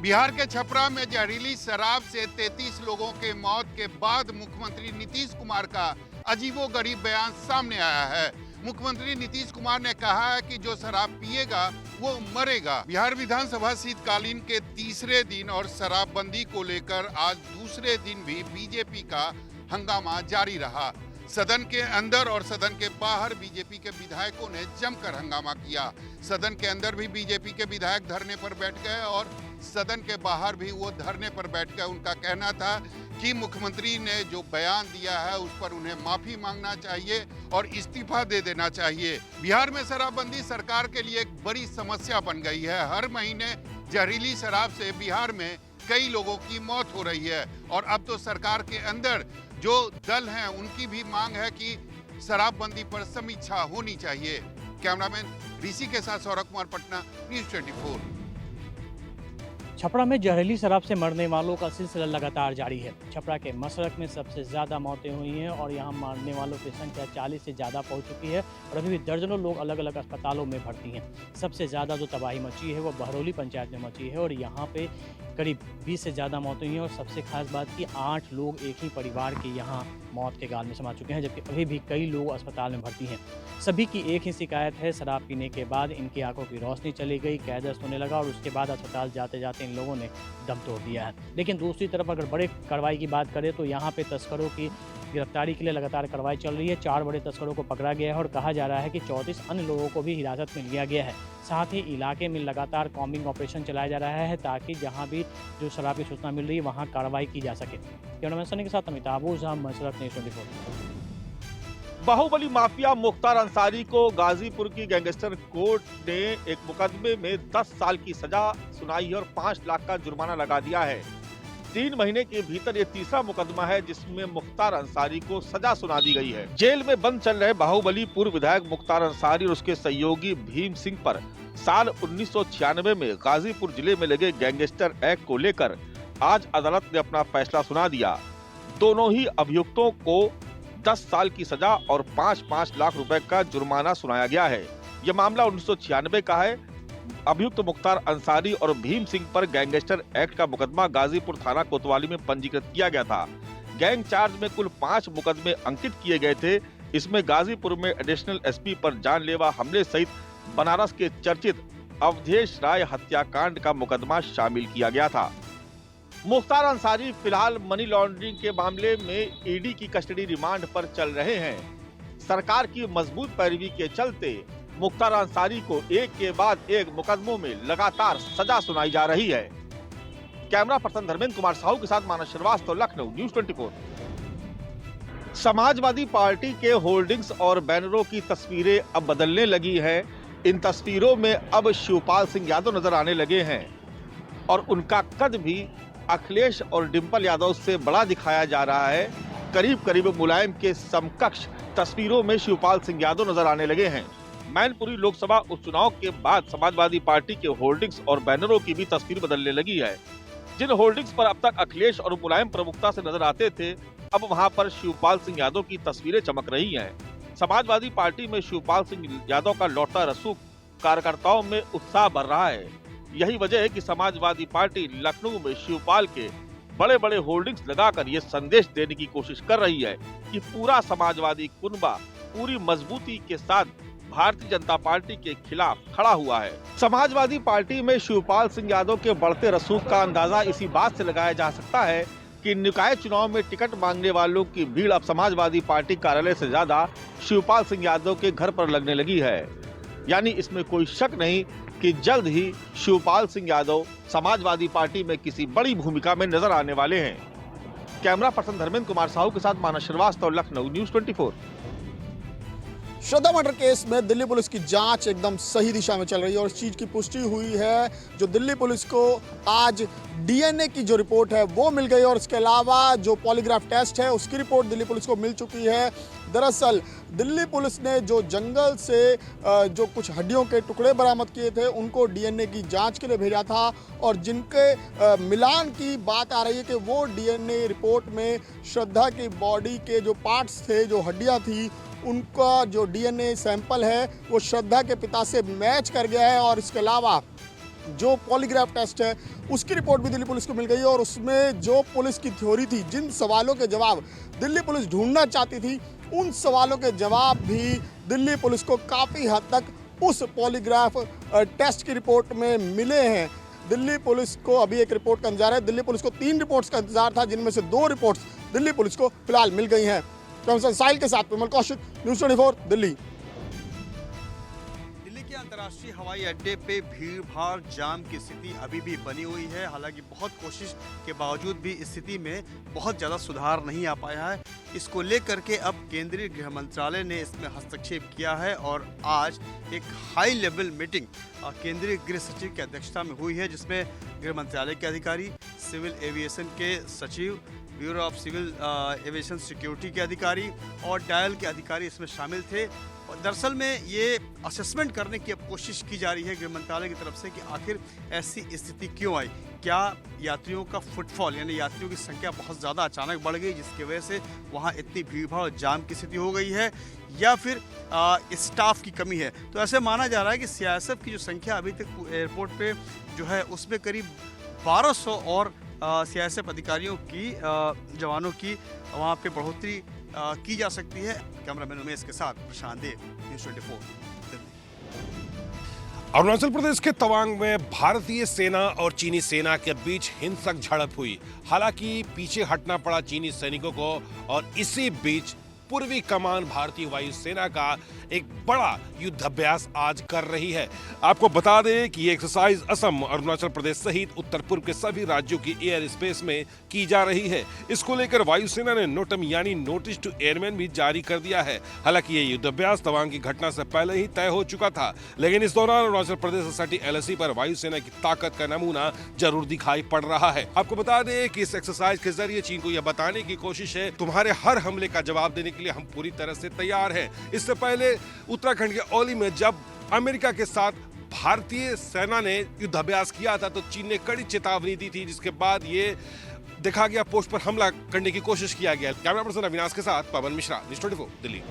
बिहार के छपरा में जहरीली शराब से 33 लोगों के मौत के बाद मुख्यमंत्री नीतीश कुमार का अजीबोगरीब बयान सामने आया है। मुख्यमंत्री नीतीश कुमार ने कहा है कि जो शराब पिएगा वो मरेगा। बिहार विधानसभा शीतकालीन के तीसरे दिन और शराबबंदी को लेकर आज दूसरे दिन भी बीजेपी का हंगामा जारी रहा। सदन के अंदर और सदन के बाहर बीजेपी के विधायकों ने जमकर हंगामा किया। सदन के अंदर भी बीजेपी के विधायक धरने पर बैठ गए और सदन के बाहर भी वो धरने पर बैठ गए। उनका कहना था कि मुख्यमंत्री ने जो बयान दिया है उस पर उन्हें माफी मांगना चाहिए और इस्तीफा दे देना चाहिए। बिहार में शराबबंदी सरकार के लिए एक बड़ी समस्या बन गई है। हर महीने जहरीली शराब से बिहार में कई लोगों की मौत हो रही है और अब तो सरकार के अंदर जो दल हैं उनकी भी मांग है कि शराबबंदी पर समीक्षा होनी चाहिए। कैमरामैन ऋषि के साथ सौरभ कुमार, पटना, न्यूज़ 24। छपरा में जहरीली शराब से मरने वालों का सिलसिला लगातार जारी है। छपरा के मसरक में सबसे ज़्यादा मौतें हुई हैं और यहाँ मरने वालों की संख्या 40 से ज़्यादा पहुँच चुकी है और अभी भी दर्जनों लोग अलग अलग अस्पतालों में भर्ती हैं। सबसे ज़्यादा जो तबाही मची है वो बहरौली पंचायत में मची है और यहाँ पे करीब 20 से ज़्यादा मौतें हुई हैं और सबसे खास बात कि 8 लोग एक ही परिवार के यहाँ मौत के गाल में समा चुके हैं, जबकि अभी भी कई लोग अस्पताल में भर्ती हैं। सभी की एक ही शिकायत है, शराब पीने के बाद इनकी आंखों की रोशनी चली गई, कैदस्त होने लगा और उसके बाद अस्पताल जाते जाते इन लोगों ने दम तोड़ दिया है। लेकिन दूसरी तरफ अगर बड़े कार्रवाई की बात करें तो यहाँ पे तस्करों की गिरफ्तारी के लिए लगातार कार्रवाई चल रही है। 4 बड़े तस्करों को पकड़ा गया है और कहा जा रहा है कि 34 अन्य लोगों को भी हिरासत में लिया गया है। साथ ही इलाके में लगातार कॉम्बिंग ऑपरेशन चलाया जा रहा है ताकि जहां भी जो शराब की सूचना मिल रही है वहां कार्रवाई की जा सके। कैमरामैन सनी के साथ अमिताभ ओझा, मसरत न्यूज़ 24। बाहुबली माफिया मुख्तार अंसारी को गाजीपुर की गैंगस्टर कोर्ट ने एक मुकदमे में 10 साल की सजा सुनाई है और 5 लाख का जुर्माना लगा दिया है। 3 महीने के भीतर ये तीसरा मुकदमा है जिसमें मुख्तार अंसारी को सजा सुना दी गई है। जेल में बंद चल रहे बाहुबली पूर्व विधायक मुख्तार अंसारी और उसके सहयोगी भीम सिंह पर साल 1996 में गाजीपुर जिले में लगे गैंगस्टर एक्ट को लेकर आज अदालत ने अपना फैसला सुना दिया। दोनों ही अभियुक्तों को 10 साल की सजा और 5-5 लाख रुपए का जुर्माना सुनाया गया है। यह मामला 1996 का है। अभियुक्त मुख्तार अंसारी और भीम सिंह पर गैंगस्टर एक्ट का मुकदमा गाजीपुर थाना कोतवाली में पंजीकृत किया गया था। गैंग चार्ज में कुल 5 मुकदमे अंकित किए गए थे। इसमें गाजीपुर में एडिशनल एसपी पर जानलेवा हमले सहित बनारस के चर्चित अवधेश राय हत्याकांड का मुकदमा शामिल किया गया था। मुख्तार अंसारी फिलहाल मनी लॉन्ड्रिंग के मामले में ईडी की कस्टडी रिमांड पर चल रहे हैं। सरकार की मजबूत पैरवी के चलते मुख्तार अंसारी को एक के बाद एक मुकदमों में लगातार सजा सुनाई जा रही है। कैमरा पर्सन धर्मेंद्र कुमार साहू के साथ मानस श्रीवास्तव, लखनऊ, न्यूज़ 24। समाजवादी पार्टी के होर्डिंग्स और बैनरों की तस्वीरें अब बदलने लगी है। इन तस्वीरों में अब शिवपाल सिंह यादव नजर आने लगे हैं और उनका कद भी अखिलेश और डिंपल यादव से बड़ा दिखाया जा रहा है। करीब करीब मुलायम के समकक्ष तस्वीरों में शिवपाल सिंह यादव नजर आने लगे हैं। मैनपुरी लोकसभा उपचुनाव के बाद समाजवादी पार्टी के होर्डिंग्स और बैनरों की भी तस्वीर बदलने लगी है। जिन होर्डिंग्स पर अब तक अखिलेश और मुलायम प्रमुखता से नजर आते थे, अब वहां पर शिवपाल सिंह यादव की तस्वीरें चमक रही हैं। समाजवादी पार्टी में शिवपाल सिंह यादव का लौटता रसूख कार्यकर्ताओं में उत्साह बढ़ रहा है। यही वजह है कि समाजवादी पार्टी लखनऊ में शिवपाल के बड़े बड़े होर्डिंग्स लगाकर ये संदेश देने की कोशिश कर रही है कि पूरा समाजवादी कुनबा पूरी मजबूती के साथ भारतीय जनता पार्टी के खिलाफ खड़ा हुआ है। समाजवादी पार्टी में शिवपाल सिंह यादव के बढ़ते रसूख का अंदाजा इसी बात से लगाया जा सकता है कि निकाय चुनाव में टिकट मांगने वालों की भीड़ अब समाजवादी पार्टी कार्यालय से ज्यादा शिवपाल सिंह यादव के घर पर लगने लगी है। यानी इसमें कोई शक नहीं कि जल्द ही शिवपाल सिंह यादव समाजवादी पार्टी में किसी बड़ी भूमिका में नजर आने वाले हैं। कैमरा पर्सन धर्मेंद्र कुमार साहू के साथ मानस श्रीवास्तव, लखनऊ, न्यूज़ 24। श्रद्धा मर्डर केस में दिल्ली पुलिस की जांच एकदम सही दिशा में चल रही है और इस चीज़ की पुष्टि हुई है। जो दिल्ली पुलिस को आज डीएनए की जो रिपोर्ट है वो मिल गई और इसके अलावा जो पॉलीग्राफ टेस्ट है उसकी रिपोर्ट दिल्ली पुलिस को मिल चुकी है। दरअसल दिल्ली पुलिस ने जो जंगल से जो कुछ हड्डियों के टुकड़े बरामद किए थे उनको डीएनए की जांच के लिए भेजा था और जिनके मिलान की बात आ रही है कि वो डीएनए रिपोर्ट में श्रद्धा की बॉडी के जो पार्ट्स थे, जो हड्डियां थी, उनका जो डीएनए सैंपल है वो श्रद्धा के पिता से मैच कर गया है और इसके अलावा जो पॉलीग्राफ टेस्ट है उसकी रिपोर्ट भी दिल्ली पुलिस को मिल गई है और उसमें जो पुलिस की थ्योरी थी, जिन सवालों के जवाब दिल्ली पुलिस ढूंढना चाहती थी, उन सवालों के जवाब भी दिल्ली पुलिस को काफ़ी हद तक उस पॉलीग्राफ टेस्ट की रिपोर्ट में मिले हैं। दिल्ली पुलिस को अभी एक रिपोर्ट का इंतजार है। दिल्ली पुलिस को 3 रिपोर्ट्स का इंतजार था, जिनमें से 2 रिपोर्ट्स दिल्ली पुलिस को फिलहाल मिल गई हैं। कमिश्नर साहिल के साथ विमल कौशिक, न्यूज़ 24 दिल्ली। के अंतर्राष्ट्रीय हवाई अड्डे पे भीड़ भाड़ जाम की स्थिति अभी भी बनी हुई है। हालांकि बहुत कोशिश के बावजूद भी स्थिति में बहुत ज़्यादा सुधार नहीं आ पाया है। इसको लेकर के अब केंद्रीय गृह मंत्रालय ने इसमें हस्तक्षेप किया है और आज एक हाई लेवल मीटिंग केंद्रीय गृह सचिव की अध्यक्षता में हुई है, जिसमें गृह मंत्रालय के अधिकारी, सिविल एविएशन के सचिव, bureau of civil aviation security के अधिकारी और डायल के अधिकारी इसमें शामिल थे। दरअसल में ये असेसमेंट करने की अब कोशिश की जा रही है गृह मंत्रालय की तरफ से कि आखिर ऐसी स्थिति क्यों आई। क्या यात्रियों का फुटफॉल यानी यात्रियों की संख्या बहुत ज़्यादा अचानक बढ़ गई, जिसकी वजह से वहाँ इतनी भीड़ भाड़ और जाम की स्थिति हो गई है, या फिर स्टाफ की कमी है। तो ऐसे माना जा रहा है कि सीआईएसएफ की जो संख्या अभी तक एयरपोर्ट पे जो है उसमें करीब 1200 और सीआईएसएफ अधिकारियों की जवानों की वहाँ पे बढ़ोतरी की जा सकती है। कैमरामैन उमेश के साथ प्रशांत देव, न्यूज़ 24 दिल्ली। अरुणाचल प्रदेश के तवांग में भारतीय सेना और चीनी सेना के बीच हिंसक झड़प हुई। हालांकि पीछे हटना पड़ा चीनी सैनिकों को और इसी बीच पूर्वी कमान भारतीय वायुसेना का एक बड़ा युद्धाभ्यास आज कर रही है। आपको बता दें कि ये एक्सरसाइज असम, अरुणाचल प्रदेश सहित उत्तर पूर्व के सभी राज्यों की एयर स्पेस में की जा रही है। इसको लेकर वायुसेना ने नोटम यानी नोटिस टू एयरमैन भी जारी कर दिया है। हालांकि ये युद्धाभ्यास तवांग की घटना से पहले ही तय हो चुका था, लेकिन इस दौरान अरुणाचल प्रदेश सोसाइटी एलएसी पर वायुसेना की ताकत का नमूना जरूर दिखाई पड़ रहा है। आपको बता दें कि इस एक्सरसाइज के जरिए चीन को यह बताने की कोशिश है, तुम्हारे हर हमले का जवाब देने के लिए हम पूरी तरह से तैयार हैं। इससे पहले उत्तराखंड के औली में जब अमेरिका के साथ भारतीय सेना ने युद्धाभ्यास किया था तो चीन ने कड़ी चेतावनी दी थी, जिसके बाद ये देखा गया पोस्ट पर हमला करने की कोशिश किया गया। कैमरा पर्सन अविनाश के साथ पवन मिश्रा, न्यूज़ 24 दिल्ली।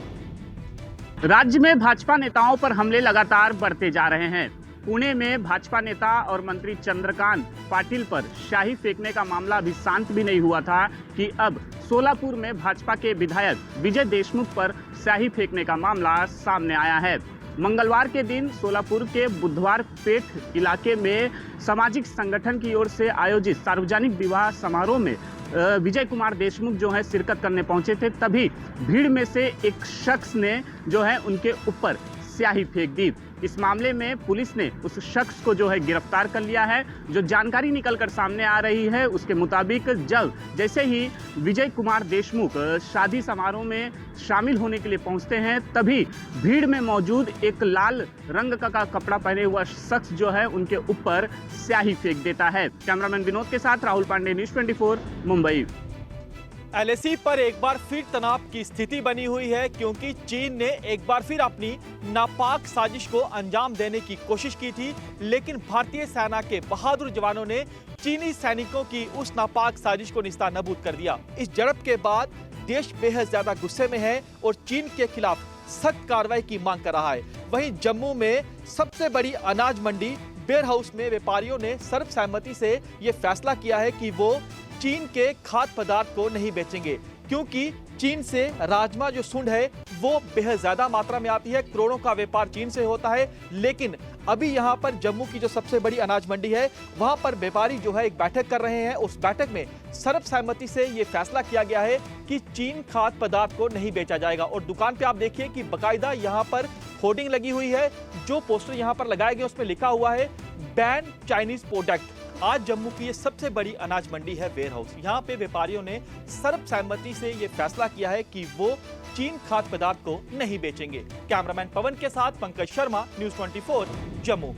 राज्य में भाजपा नेताओं पर हमले लगातार बढ़ते जा रहे हैं। पुणे में भाजपा नेता और मंत्री चंद्रकांत पाटिल पर शाही फेंकने का मामला अभी शांत भी नहीं हुआ था कि अब सोलापुर में भाजपा के विधायक विजय देशमुख पर शाही फेंकने का मामला सामने आया है। मंगलवार के दिन सोलापुर के बुधवार पेठ इलाके में सामाजिक संगठन की ओर से आयोजित सार्वजनिक विवाह समारोह में विजय कुमार देशमुख जो है शिरकत करने पहुंचे थे। तभी भीड़ में से एक शख्स ने जो है उनके ऊपर स्याही फेंक दी। इस मामले में पुलिस ने उस शख्स को जो है गिरफ्तार कर लिया है। जो जानकारी निकलकर सामने आ रही है उसके मुताबिक जैसे ही विजय कुमार देशमुख शादी समारोह में शामिल होने के लिए पहुंचते हैं, तभी भीड़ में मौजूद एक लाल रंग का कपड़ा पहने हुआ शख्स जो है उनके ऊपर स्याही फेंक देता है। कैमरामैन विनोद के साथ राहुल पांडे, न्यूज़ 24 मुंबई। एलएसी पर एक बार फिर तनाव की स्थिति बनी हुई है, क्योंकि चीन ने एक बार फिर अपनी नापाक साजिश को अंजाम देने की कोशिश की थी, लेकिन भारतीय सेना के बहादुर जवानों ने चीनी सैनिकों की उस नापाक साजिश को निस्तानाबूद कर दिया। इस झड़प के बाद देश बेहद ज्यादा गुस्से में है और चीन के खिलाफ सख्त कार्रवाई की मांग कर रहा है। वहीं जम्मू में सबसे बड़ी अनाज मंडी वेयर हाउस में व्यापारियों ने सर्वसम्मति से ये फैसला किया है कि वो चीन के खाद्य पदार्थ को नहीं बेचेंगे, क्योंकि चीन से राजमा जो सुंड है वो बेहद ज्यादा मात्रा में आती है। करोड़ों का व्यापार चीन से होता है। लेकिन अभी यहाँ पर जम्मू की जो सबसे बड़ी अनाज मंडी है वहां पर व्यापारी जो है एक बैठक कर रहे हैं। उस बैठक में सर्वसम्मति से ये फैसला किया गया है कि चीन खाद्य पदार्थ को नहीं बेचा जाएगा। और दुकान पे आप देखिए कि बाकायदा यहाँ पर होर्डिंग लगी हुई है। जो पोस्टर यहाँ पर लगाए गए उसमें लिखा हुआ है बैन चाइनीज प्रोडक्ट। आज जम्मू की ये सबसे बड़ी अनाज मंडी है वेयर हाउस। यहाँ पे व्यापारियों ने सर्वसम्मति से ये फैसला किया है कि वो चीन खाद्य पदार्थ को नहीं बेचेंगे। कैमरामैन पवन के साथ पंकज शर्मा, न्यूज़ 24 जम्मू।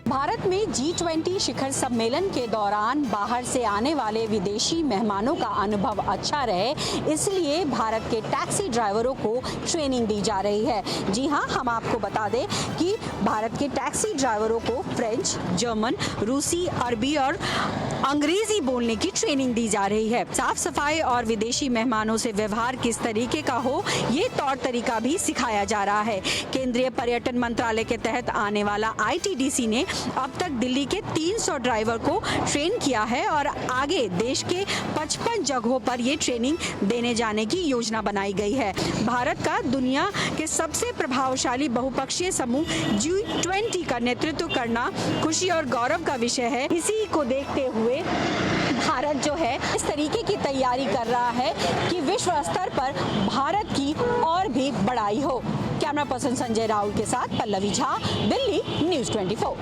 भारत में G20 शिखर सम्मेलन के दौरान बाहर से आने वाले विदेशी मेहमानों का अनुभव अच्छा रहे, इसलिए भारत के टैक्सी ड्राइवरों को ट्रेनिंग दी जा रही है। जी हां, हम आपको बता दें कि भारत के टैक्सी ड्राइवरों को फ्रेंच, जर्मन, रूसी, अरबी और अंग्रेजी बोलने की ट्रेनिंग दी जा रही है। साफ सफाई और विदेशी मेहमानों से व्यवहार किस तरीके का हो, ये तौर तरीका भी सिखाया जा रहा है। केंद्रीय पर्यटन मंत्रालय के तहत आने वाला ITDC ने अब तक दिल्ली के 300 ड्राइवर को ट्रेन किया है और आगे देश के 55 जगहों पर ये ट्रेनिंग देने जाने की योजना बनाई गई है। भारत का दुनिया के सबसे प्रभावशाली बहुपक्षीय समूह G20 का नेतृत्व करना खुशी और गौरव का विषय है। इसी को देखते हुए भारत जो है इस तरीके की तैयारी कर रहा है कि विश्व स्तर पर भारत की और भी बड़ाई हो। कैमरा पर्सन संजय राहुल के साथ Pallavi Jha, Delhi, news 24।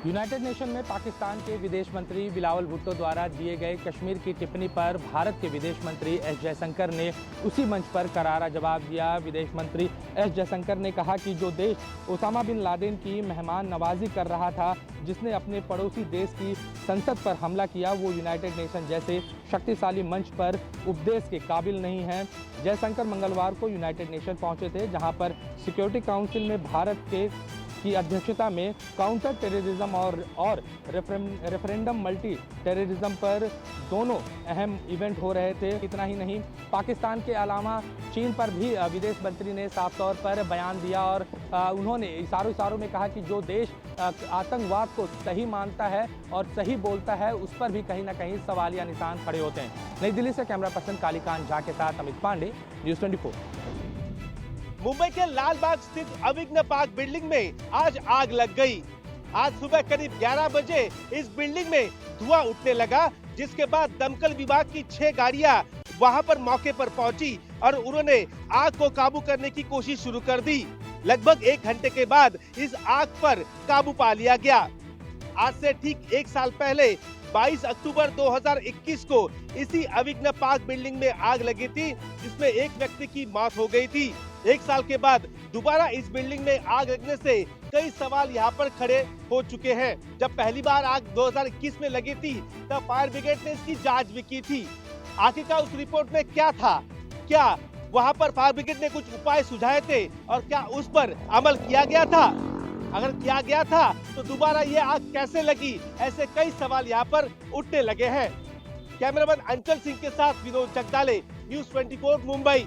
United nation में पाकिस्तान के विदेश मंत्री बिलावल भुट्टो द्वारा दिए गए कश्मीर की टिप्पणी पर भारत के विदेश मंत्री एस जयशंकर ने उसी मंच पर करारा जवाब दिया। विदेश मंत्री एस जयशंकर ने कहा कि जो देश ओसामा बिन लादेन की मेहमान नवाजी कर रहा था, जिसने अपने पड़ोसी देश की संसद पर हमला किया, वो यूनाइटेड नेशन जैसे शक्तिशाली मंच पर उपदेश के काबिल नहीं है। जयशंकर मंगलवार को यूनाइटेड नेशन पहुंचे थे, जहां पर सिक्योरिटी काउंसिल में भारत की अध्यक्षता में काउंटर टेररिज्म और रेफरेंडम मल्टी टेररिज्म पर दोनों अहम इवेंट हो रहे थे। इतना ही नहीं, पाकिस्तान के अलावा चीन पर भी विदेश मंत्री ने साफ तौर पर बयान दिया और उन्होंने इशारों में कहा कि जो देश आतंकवाद को सही मानता है और सही बोलता है, उस पर भी कहीं ना कहीं सवालिया निशान खड़े होते हैं। नई दिल्ली से कैमरा पर्सन कालीकांत झा के साथ अमित पांडे, न्यूज़ 24। मुंबई के लाल बाग स्थित अविघ्न पार्क बिल्डिंग में आज आग लग गई। आज सुबह करीब 11 बजे इस बिल्डिंग में धुआं उठने लगा, जिसके बाद दमकल विभाग की 6 गाड़ियां वहां पर मौके पर पहुंची और उन्होंने आग को काबू करने की कोशिश शुरू कर दी। लगभग 1 घंटे के बाद इस आग पर काबू पा लिया गया। आज से ठीक 1 साल पहले 22 अक्टूबर 2021 को इसी अविघ्न पार्क बिल्डिंग में आग लगी थी, जिसमें एक व्यक्ति की मौत हो गई थी। 1 साल के बाद दोबारा इस बिल्डिंग में आग लगने से कई सवाल यहाँ पर खड़े हो चुके हैं। जब पहली बार आग 2021 में लगी थी, तब फायर ब्रिगेड ने इसकी जांच भी की थी। आखिरकार उस रिपोर्ट में क्या था? क्या वहाँ पर फायर ब्रिगेड ने कुछ उपाय सुझाए थे और क्या उस पर अमल किया गया था? अगर किया गया था तो दोबारा ये आग कैसे लगी? ऐसे कई सवाल यहाँ पर उठने लगे हैं। कैमरामैन अंचल सिंह के साथ विनोद जगदाले, न्यूज़ 24 मुंबई।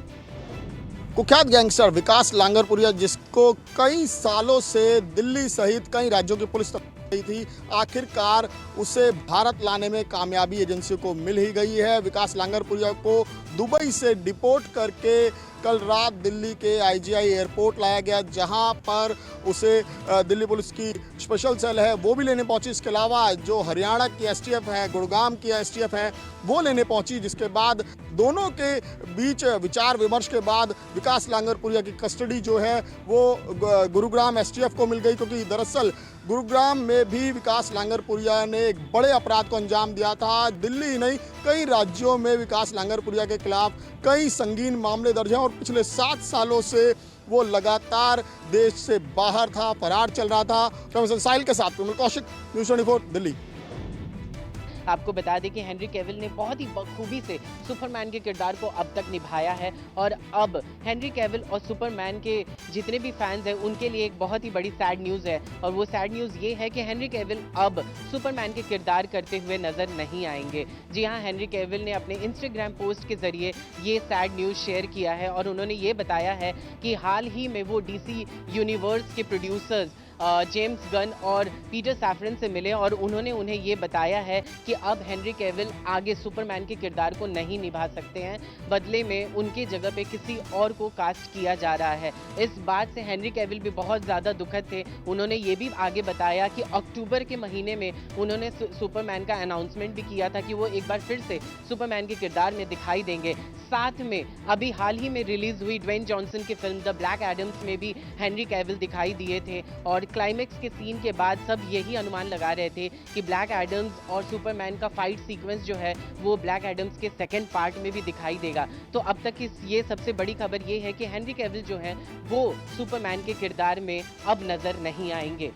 कुख्यात गैंगस्टर विकास लांगरपुरिया, जिसको कई सालों से दिल्ली सहित कई राज्यों की पुलिस तक थी, आखिरकार उसे भारत लाने में कामयाबी एजेंसी को मिल ही गई है। विकास लांगरपुरिया को दुबई से डिपोर्ट करके कल रात दिल्ली के IGI एयरपोर्ट लाया गया, जहां पर उसे दिल्ली पुलिस की स्पेशल सेल है वो भी लेने पहुंची। इसके अलावा जो हरियाणा की STF है, गुड़गांव की STF है, वो लेने पहुंची, जिसके बाद दोनों के बीच विचार विमर्श के बाद विकास लांगरपुरिया की कस्टडी जो है वो गुरुग्राम STF को मिल गई, क्योंकि दरअसल गुरुग्राम में भी विकास लांगरपुरिया ने एक बड़े अपराध को अंजाम दिया था। दिल्ली ही नहीं, कई राज्यों में विकास लांगरपुरिया के खिलाफ कई संगीन मामले दर्ज हैं और पिछले 7 सालों से वो लगातार देश से बाहर था, फरार चल रहा था। कैमरा साहिल के साथ कौशिक, न्यूज़ 24 दिल्ली। आपको बता दें कि हेनरी कैविल ने बहुत ही बखूबी से सुपरमैन के किरदार को अब तक निभाया है और अब हेनरी कैविल और सुपरमैन के जितने भी फैंस हैं उनके लिए एक बहुत ही बड़ी सैड न्यूज़ है। और वो सैड न्यूज़ ये है कि हेनरी कैविल अब सुपरमैन के किरदार करते हुए नज़र नहीं आएंगे। जी हाँ, हेनरी कैविल ने अपने इंस्टाग्राम पोस्ट के ज़रिए ये सैड न्यूज़ शेयर किया है और उन्होंने ये बताया है कि हाल ही में वो DC यूनिवर्स के प्रोड्यूसर्स जेम्स गन और पीटर सैफरन से मिले और उन्होंने उन्हें ये बताया है कि अब हेनरी कैविल आगे सुपरमैन के किरदार को नहीं निभा सकते हैं, बदले में उनके जगह पे किसी और को कास्ट किया जा रहा है। इस बात से हेनरी कैविल भी बहुत ज़्यादा दुखद थे। उन्होंने ये भी आगे बताया कि अक्टूबर के महीने में उन्होंने सुपरमैन का अनाउंसमेंट भी किया था कि वो एक बार फिर से सुपरमैन के किरदार में दिखाई देंगे। साथ में अभी हाल ही में रिलीज हुई ड्वेन जॉनसन की फिल्म द ब्लैक एडम्स में भी हेनरी कैविल दिखाई दिए थे और क्लाइमेक्स के सीन के बाद सब यही अनुमान लगा रहे थे कि ब्लैक एडम्स और सुपरमैन का फाइट सीक्वेंस जो है वो ब्लैक एडम्स के सेकेंड पार्ट में भी दिखाई देगा। तो अब तक ये सबसे बड़ी खबर ये है कि हेनरी कैविल जो है वो सुपरमैन के किरदार में अब नजर नहीं आएंगे।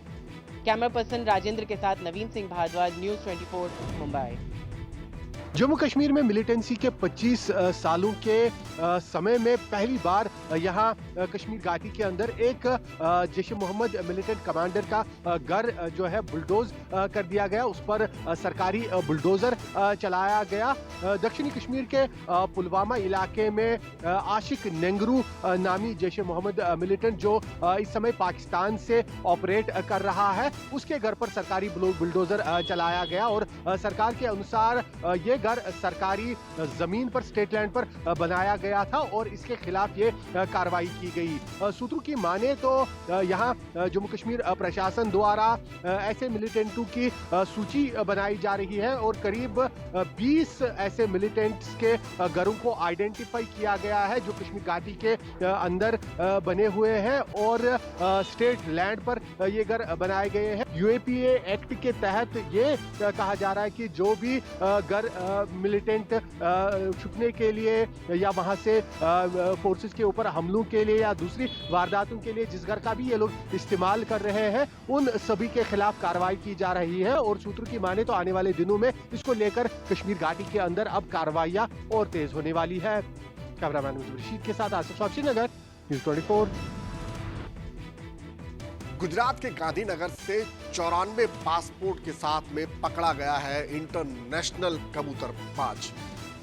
कैमरा पर्सन राजेंद्र के साथ नवीन सिंह भारद्वाज, न्यूज़ 24 मुंबई। जम्मू कश्मीर में मिलिटेंसी के 25 सालों के समय में पहली बार यहाँ कश्मीर घाटी के अंदर एक जैश ए मोहम्मद मिलिटेंट कमांडर का घर जो है बुलडोज कर दिया गया, उस पर सरकारी बुलडोजर चलाया गया। दक्षिणी कश्मीर के पुलवामा इलाके में आशिक नेंगरू नामी जैश ए मोहम्मद मिलिटेंट जो इस समय पाकिस्तान से ऑपरेट कर रहा है, उसके घर पर सरकारी बुलडोजर चलाया गया और सरकार के अनुसार ये घर सरकारी जमीन पर, स्टेट लैंड पर बनाया गया था और इसके खिलाफ ये कार्रवाई की गई। सूत्रों की माने तो यहाँ जम्मू कश्मीर प्रशासन द्वारा ऐसे मिलिटेंटों की सूची बनाई जा रही है और करीब 20 ऐसे मिलिटेंट्स के घरों को आइडेंटिफाई किया गया है जो कश्मीर घाटी के अंदर बने हुए हैं और स्टेट लैंड पर ये घर बनाए गए हैं। यूएपीए एक्ट के तहत ये कहा जा रहा है कि जो भी घर मिलिटेंट छुपने के लिए या वहां से फोर्सेस के ऊपर हमलों के लिए या दूसरी वारदातों के लिए जिस घर का भी ये लोग इस्तेमाल कर रहे हैं, उन सभी के खिलाफ कार्रवाई की जा रही है और सूत्रों की माने तो आने वाले दिनों में इसको लेकर कश्मीर घाटी के अंदर अब कार्रवाइयां और तेज होने वाली है। कैमरामैन रशीद के साथ आसिफ साहब, श्रीनगर, न्यूज़ 24। गुजरात के गांधीनगर से 94 पासपोर्ट के साथ में पकड़ा गया है इंटरनेशनल कबूतरबाज।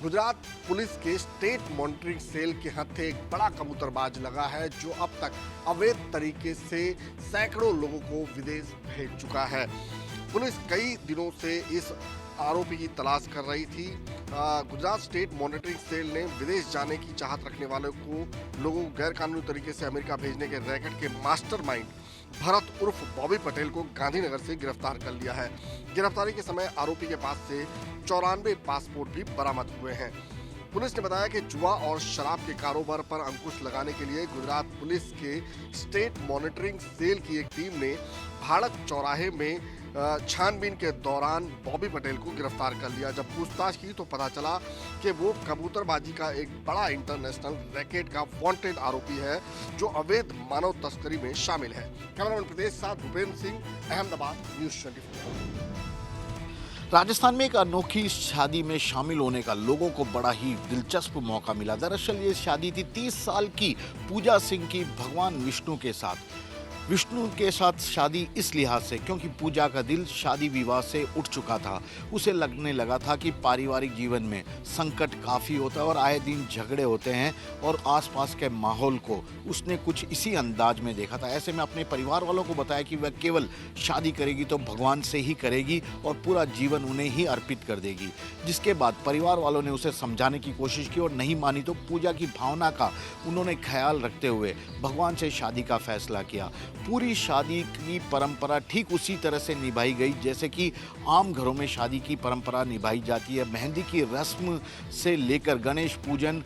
गुजरात पुलिस के स्टेट मॉनिटरिंग सेल के हत्थे एक बड़ा कबूतरबाज लगा है जो अब तक अवैध तरीके से सैकड़ों लोगों को विदेश भेज चुका है। पुलिस कई दिनों से इस आरोपी की तलाश कर रही थी। गुजरात स्टेट मॉनिटरिंग सेल ने विदेश जाने की चाहत रखने वालों को गैरकानूनी तरीके से अमेरिका भेजने के रैकेट के मास्टरमाइंड भरत उर्फ बॉबी पटेल को गांधीनगर से गिरफ्तार कर लिया है। गिरफ्तारी के समय आरोपी के पास से 94 पासपोर्ट भी बरामद हुए हैं। पुलिस ने बताया कि जुआ और शराब के कारोबार पर अंकुश लगाने के लिए गुजरात पुलिस के स्टेट मॉनिटरिंग सेल की एक टीम ने भाड़क चौराहे में छानबीन के दौरान बॉबी पटेल को गिरफ्तार कर लिया। जब पूछताछ की तो पता चला कि वो कबूतरबाजी का एक बड़ा इंटरनेशनल रैकेट का वांटेड आरोपी है जो अवैध मानव तस्करी में शामिल है। कैमरामैन प्रदेश साथ भूपेंद्र सिंह, अहमदाबाद, न्यूज़ 24। राजस्थान में एक अनोखी शादी में शामिल होने का लोगों को बड़ा ही दिलचस्प मौका मिला। दरअसल ये शादी थी 30 साल की पूजा सिंह की भगवान विष्णु के साथ। विष्णु के साथ शादी इस लिहाज से क्योंकि पूजा का दिल शादी विवाह से उठ चुका था। उसे लगने लगा था कि पारिवारिक जीवन में संकट काफ़ी होता है और आए दिन झगड़े होते हैं और आसपास के माहौल को उसने कुछ इसी अंदाज में देखा था। ऐसे में अपने परिवार वालों को बताया कि वह केवल शादी करेगी तो भगवान से ही करेगी और पूरा जीवन उन्हें ही अर्पित कर देगी। जिसके बाद परिवार वालों ने उसे समझाने की कोशिश की और नहीं मानी तो पूजा की भावना का उन्होंने ख्याल रखते हुए भगवान से शादी का फैसला किया। पूरी शादी की परंपरा ठीक उसी तरह से निभाई गई जैसे कि आम घरों में शादी की परंपरा निभाई जाती है। मेहंदी की रस्म से लेकर गणेश पूजन,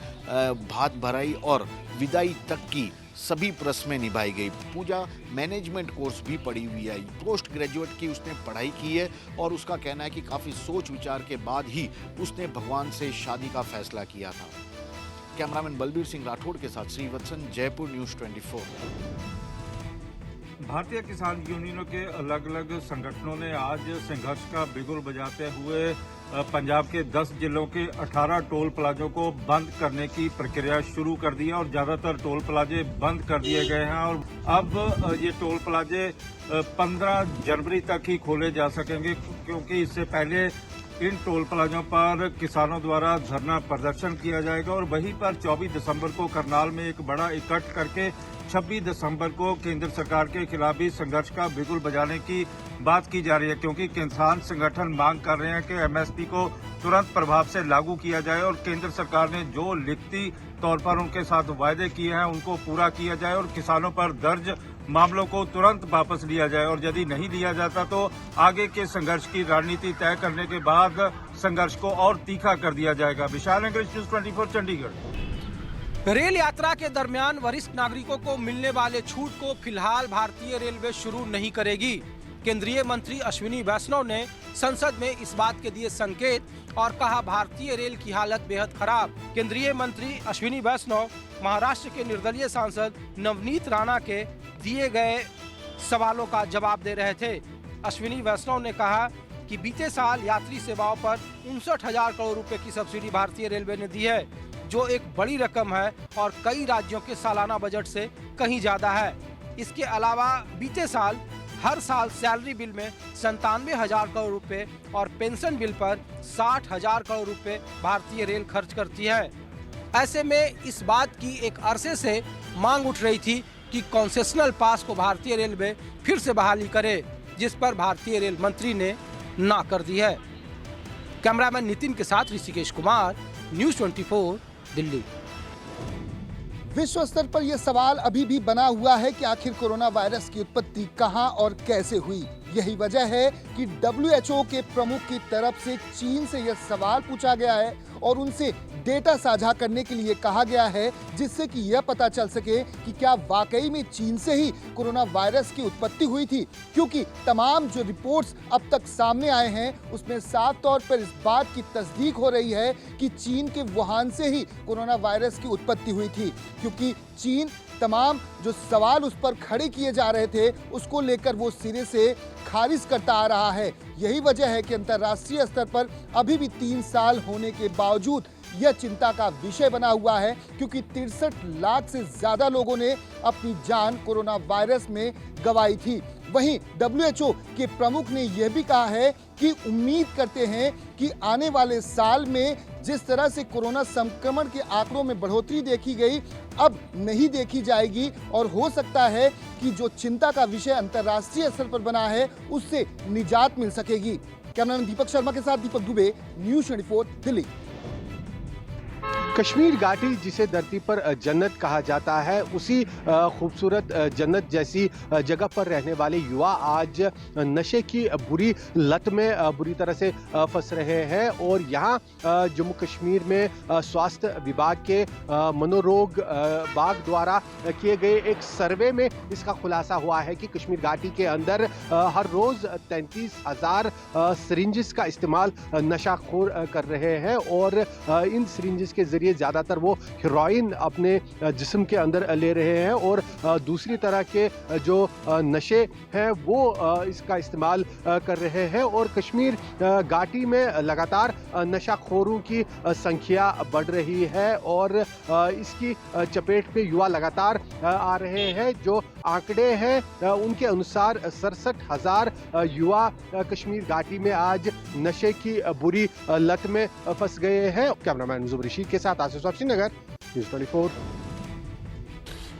भात भराई और विदाई तक की सभी रस्में निभाई गई। पूजा मैनेजमेंट कोर्स भी पढ़ी हुई है, पोस्ट ग्रेजुएट की उसने पढ़ाई की है और उसका कहना है कि काफ़ी सोच विचार के बाद ही उसने भगवान से शादी का फैसला किया था। कैमरामैन बलबीर सिंह राठौड़ के साथ श्रीवत्सन, जयपुर, न्यूज़ 24। भारतीय किसान यूनियनों के अलग अलग संगठनों ने आज संघर्ष का बिगुल बजाते हुए पंजाब के 10 जिलों के 18 टोल प्लाजों को बंद करने की प्रक्रिया शुरू कर दी है और ज्यादातर टोल प्लाजे बंद कर दिए गए हैं और अब ये टोल प्लाजे 15 जनवरी तक ही खोले जा सकेंगे क्योंकि इससे पहले इन टोल प्लाजों पर किसानों द्वारा धरना प्रदर्शन किया जाएगा और वहीं पर 24 दिसंबर को करनाल में एक बड़ा इकट्ठ करके 26 दिसंबर को केंद्र सरकार के खिलाफ भी संघर्ष का बिगुल बजाने की बात की जा रही है क्योंकि किसान संगठन मांग कर रहे हैं कि एमएसपी को तुरंत प्रभाव से लागू किया जाए और केंद्र सरकार ने जो लिखती तौर पर उनके साथ वायदे किए हैं उनको पूरा किया जाए और किसानों पर दर्ज मामलों को तुरंत वापस लिया जाए और यदि नहीं लिया जाता तो आगे के संघर्ष की रणनीति तय करने के बाद संघर्ष को और तीखा कर दिया जाएगा। विशाल अंग्रेज, न्यूज़ 24, चंडीगढ़। रेल यात्रा के दरमियान वरिष्ठ नागरिकों को मिलने वाले छूट को फिलहाल भारतीय रेलवे शुरू नहीं करेगी। केंद्रीय मंत्री अश्विनी वैष्णव ने संसद में इस बात के दिए संकेत और कहा भारतीय रेल की हालत बेहद खराब। केंद्रीय मंत्री अश्विनी वैष्णव महाराष्ट्र के निर्दलीय सांसद नवनीत राणा के दिए गए सवालों का जवाब दे रहे थे। अश्विनी वैष्णव ने कहा कि बीते साल यात्री सेवाओं पर 59,000 करोड़ रुपए की सब्सिडी भारतीय रेलवे ने दी है, जो एक बड़ी रकम है और कई राज्यों के सालाना बजट से कहीं ज्यादा है। इसके अलावा बीते साल हर साल सैलरी बिल में 97,000 करोड़ रुपए और पेंशन बिल पर 60,000 करोड़ रुपए भारतीय रेल खर्च करती है। ऐसे में इस बात की एक अरसे से मांग उठ रही थी कि कॉन्सेशनल पास को भारतीय रेलवे फिर से बहाली करे, जिस पर भारतीय रेल मंत्री ने ना कर दी है। कैमरामैन नितिन के साथ ऋषिकेश कुमार, न्यूज़ 24, दिल्ली। विश्व स्तर पर यह सवाल अभी भी बना हुआ है कि आखिर कोरोना वायरस की उत्पत्ति कहां और कैसे हुई। यही वजह है कि WHO के प्रमुख की तरफ से चीन से यह सवाल पूछा गया है और उनसे डेटा साझा करने के लिए कहा गया है, जिससे कि यह पता चल सके कि क्या वाकई में चीन से ही कोरोना वायरस की उत्पत्ति हुई थी। क्योंकि तमाम जो रिपोर्ट्स अब तक सामने आए हैं उसमें साफ तौर पर इस बात की तस्दीक हो रही है कि चीन के वुहान से ही कोरोना वायरस की उत्पत्ति हुई थी। क्योंकि चीन तमाम जो सवाल उस पर खड़े किए जा रहे थे उसको लेकर वो सिरे से खारिज करता आ रहा है। यही वजह है कि अंतर्राष्ट्रीय स्तर पर अभी भी 3 साल होने के बावजूद यह चिंता का विषय बना हुआ है, क्योंकि 63 लाख से ज्यादा लोगों ने अपनी जान कोरोना वायरस में गंवाई थी। वहीं WHO के प्रमुख ने यह भी कहा है कि उम्मीद करते हैं कि आने वाले साल में जिस तरह से कोरोना संक्रमण के आंकड़ों में बढ़ोतरी देखी गई अब नहीं देखी जाएगी और हो सकता है कि जो चिंता का विषय अंतर्राष्ट्रीय स्तर पर बना है उससे निजात मिल सकेगी। कैमरामैन दीपक शर्मा के साथ दीपक दुबे, न्यूज़ 24, दिल्ली। कश्मीर घाटी जिसे धरती पर जन्नत कहा जाता है, उसी खूबसूरत जन्नत जैसी जगह पर रहने वाले युवा आज नशे की बुरी लत में बुरी तरह से फंस रहे हैं। और यहाँ जम्मू कश्मीर में स्वास्थ्य विभाग के मनोरोग बाग द्वारा किए गए एक सर्वे में इसका खुलासा हुआ है कि कश्मीर घाटी के अंदर हर रोज 33,000 सिरिंजेस का इस्तेमाल नशाखोर कर रहे हैं और इन सिरिंजेस के जरिए ज्यादातर वो हेरोइन अपने जिस्म के अंदर ले रहे हैं और दूसरी तरह के जो नशे हैं वो इसका इस्तेमाल कर रहे हैं। और कश्मीर घाटी में लगातार नशाखोरों की संख्या बढ़ रही है और इसकी चपेट में युवा लगातार आ रहे हैं। जो आंकड़े हैं उनके अनुसार 67,000 युवा कश्मीर घाटी में आज नशे की बुरी लत में फंस गए हैं। कैमरामैन जुबैर रशीद के साथ आसिफ साहब, श्रीनगर, न्यूज़ 24।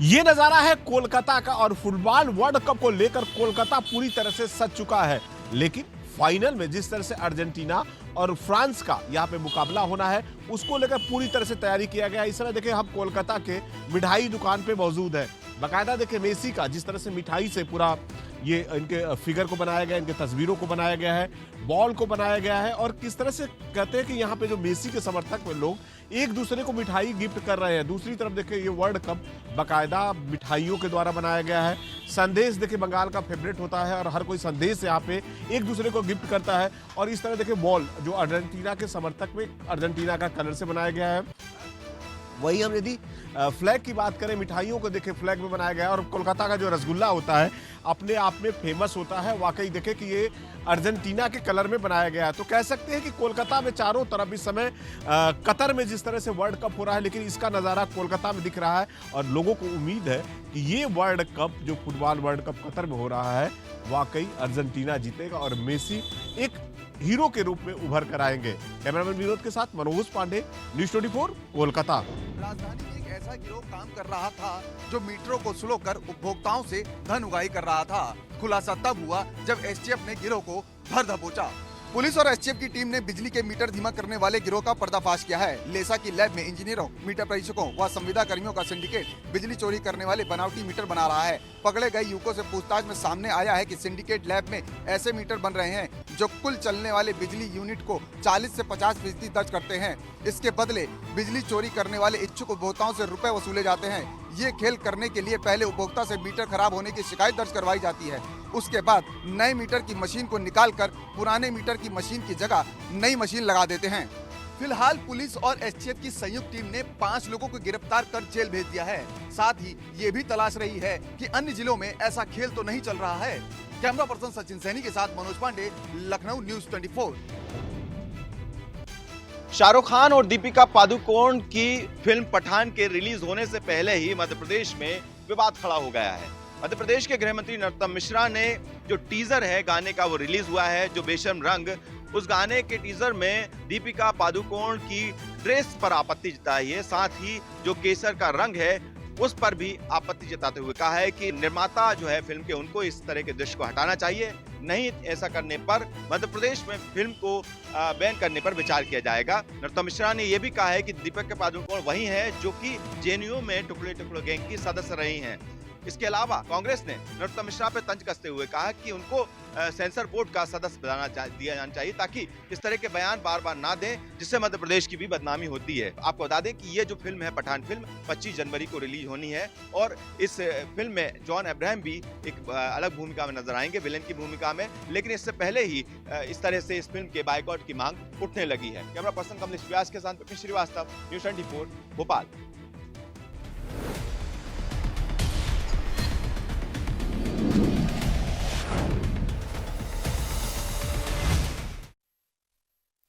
ये नजारा है कोलकाता का और फुटबॉल वर्ल्ड कप को लेकर कोलकाता पूरी तरह से सज चुका है। लेकिन फाइनल में जिस तरह से अर्जेंटीना और फ्रांस का यहाँ पे मुकाबला होना है उसको लेकर पूरी तरह से तैयारी किया गया। इस समय देखिए हम कोलकाता के मिठाई दुकान पे मौजूद है। बाकायदा देखिए मेसी का जिस तरह से मिठाई से पूरा ये इनके फिगर को बनाया गया, इनके तस्वीरों को बनाया गया है, बॉल को बनाया गया है और किस तरह से कहते हैं कि यहाँ पे जो मेसी के समर्थक में लोग एक दूसरे को मिठाई गिफ्ट कर रहे हैं। दूसरी तरफ देखिए ये वर्ल्ड कप बाकायदा मिठाइयों के द्वारा बनाया गया है। संदेश देखिए बंगाल का फेवरेट होता है और हर कोई संदेश यहाँ पे एक दूसरे को गिफ्ट करता है। और इस तरह देखिए बॉल जो अर्जेंटीना के समर्थक में अर्जेंटीना का कलर से बनाया गया है। वही हम यदि फ्लैग की बात करें, मिठाइयों को देखें फ्लैग में बनाया गया है। और कोलकाता का जो रसगुल्ला होता है अपने आप में फेमस होता है। वाकई देखें कि ये अर्जेंटीना के कलर में बनाया गया है। तो कह सकते हैं कि कोलकाता में चारों तरफ इस समय कतर में जिस तरह से वर्ल्ड कप हो रहा है, लेकिन इसका नज़ारा कोलकाता में दिख रहा है और लोगों को उम्मीद है कि ये वर्ल्ड कप जो फुटबॉल वर्ल्ड कप कतर में हो रहा है वाकई अर्जेंटीना जीतेगा और मेसी एक हीरो के रूप में उभर कर आएंगे। कैमरामैन विनोद के साथ मनोज पांडे, न्यूज़ 24, कोलकाता। राजधानी में एक ऐसा गिरोह काम कर रहा था जो मीटरों को स्लो कर उपभोक्ताओं से धन उगाही कर रहा था। खुलासा तब हुआ जब एसटीएफ ने गिरोह को धर दबोचा। पुलिस और एसटीएफ की टीम ने बिजली के मीटर धीमा करने वाले गिरोह का पर्दाफाश किया है। लेसा की लैब में इंजीनियरों, मीटर परीक्षकों व संविदा कर्मियों का सिंडिकेट बिजली चोरी करने वाले बनावटी मीटर बना रहा है। पकड़े गए युवकों से पूछताछ में सामने आया है कि सिंडिकेट लैब में ऐसे मीटर बन रहे हैं जो कुल चलने वाले बिजली यूनिट को 40 से 50% दर्ज करते हैं। इसके बदले बिजली चोरी करने वाले इच्छुक उपभोक्ताओं से रुपए वसूले जाते हैं। ये खेल करने के लिए पहले उपभोक्ता से मीटर खराब होने की शिकायत दर्ज करवाई जाती है। उसके बाद नए मीटर की मशीन को निकालकर पुराने मीटर की मशीन की जगह नई मशीन लगा देते हैं। फिलहाल पुलिस और एसटीएफ की संयुक्त टीम ने 5 लोगों को गिरफ्तार कर जेल भेज दिया है। साथ ही ये भी तलाश रही है कि अन्य जिलों में ऐसा खेल तो नहीं चल रहा है। कैमरा पर्सन सचिन सैनी के साथ मनोज पांडे, लखनऊ न्यूज 24। शाहरुख खान और दीपिका पादुकोण की फिल्म पठान के रिलीज होने से पहले ही मध्य प्रदेश में विवाद खड़ा हो गया है। मध्य प्रदेश के गृह मंत्री नरोत्तम मिश्रा ने जो टीजर है गाने का वो रिलीज हुआ है, जो बेशर्म रंग, उस गाने के टीजर में दीपिका पादुकोण की ड्रेस पर आपत्ति जताई है। साथ ही जो केसर का रंग है उस पर भी आपत्ति जताते हुए कहा है कि निर्माता जो है फिल्म के, उनको इस तरह के दृश्य को हटाना चाहिए। नहीं ऐसा करने पर मध्य प्रदेश में फिल्म को बैन करने पर विचार किया जाएगा। नरोत्तम मिश्रा ने यह भी कहा है कि दीपिका पादुकोण वही है जो कि जेएनयू में टुकड़े टुकड़े गैंग की सदस्य रही हैं। इसके अलावा कांग्रेस ने नरोत्तम मिश्रा पर तंज कसते हुए कहा कि उनको सेंसर बोर्ड का सदस्य दिया जाना चाहिए ताकि इस तरह के बयान बार बार ना दें, जिससे मध्य प्रदेश की भी बदनामी होती है। आपको बता दें कि ये जो फिल्म है पठान फिल्म 25 जनवरी को रिलीज होनी है और इस फिल्म में जॉन अब्राहम भी एक अलग भूमिका में नजर आएंगे, विलेन की भूमिका में। लेकिन इससे पहले ही इस तरह से इस फिल्म के बायकॉट की मांग उठने लगी है। कैमरा पर्सन कमलेश व्यास के साथ श्रीवास्तव, न्यूज़ 24 भोपाल।